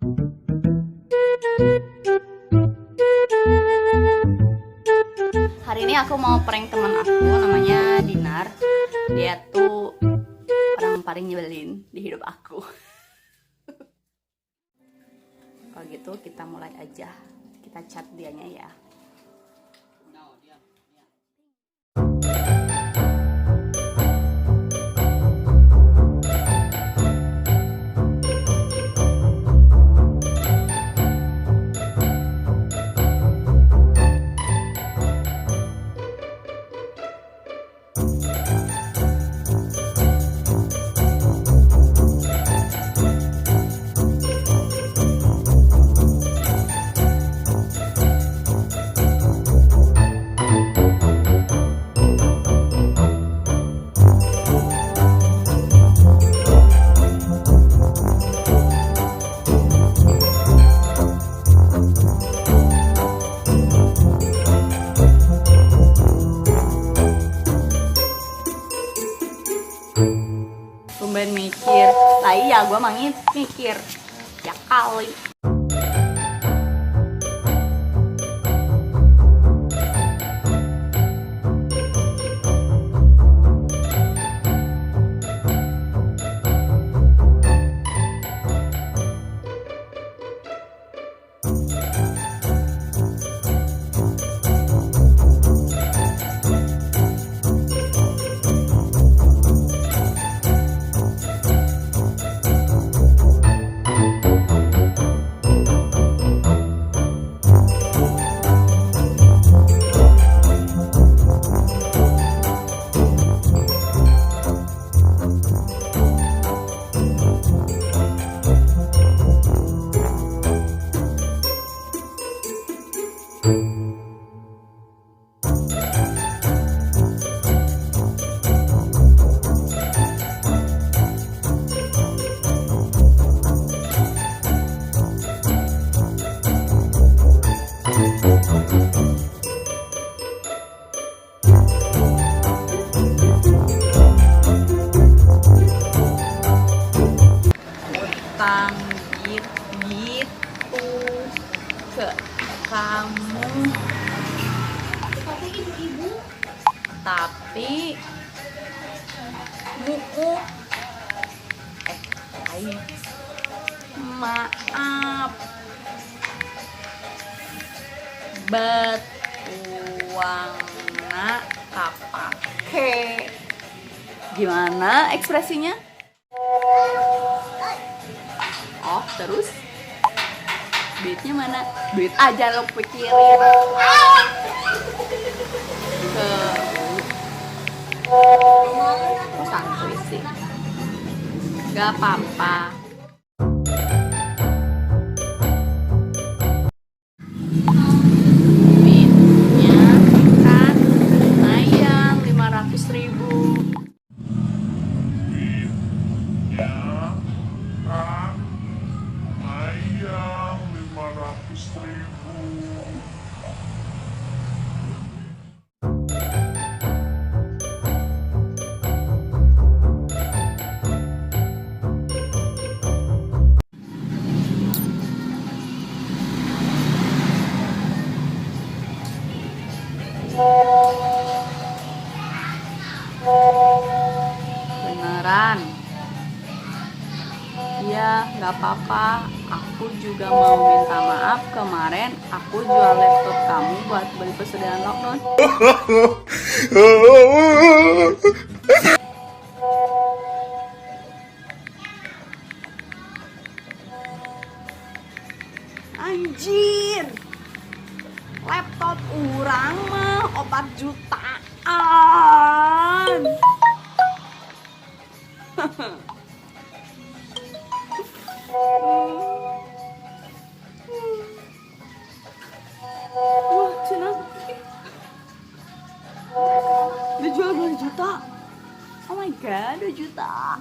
Hari ini aku mau prank teman aku, namanya Dinar. Dia tuh orang paling nyebelin di hidup aku. Kalau gitu kita mulai aja. Kita chat dianya ya. Tumben mikir, lah iya gue mangit mikir ya kali. Utang gitu ke kamu, tapi muku ayo maaf bet uangna kapake. Gimana ekspresinya? Oh, terus duitnya mana? Duit aja lo pikirin. Kok santuy sih? Gak apa-apa. Duitnya kan lumayan 500.000. Ayam 500.000. Beneran? Ya, nggak apa-apa. Aku juga mau minta maaf kemarin aku jual laptop kamu buat beli persediaan lockdown. Anjir, laptop orang mah 4 jutaan. Wah, Cina dijual 2 juta. Oh my god, 2 juta.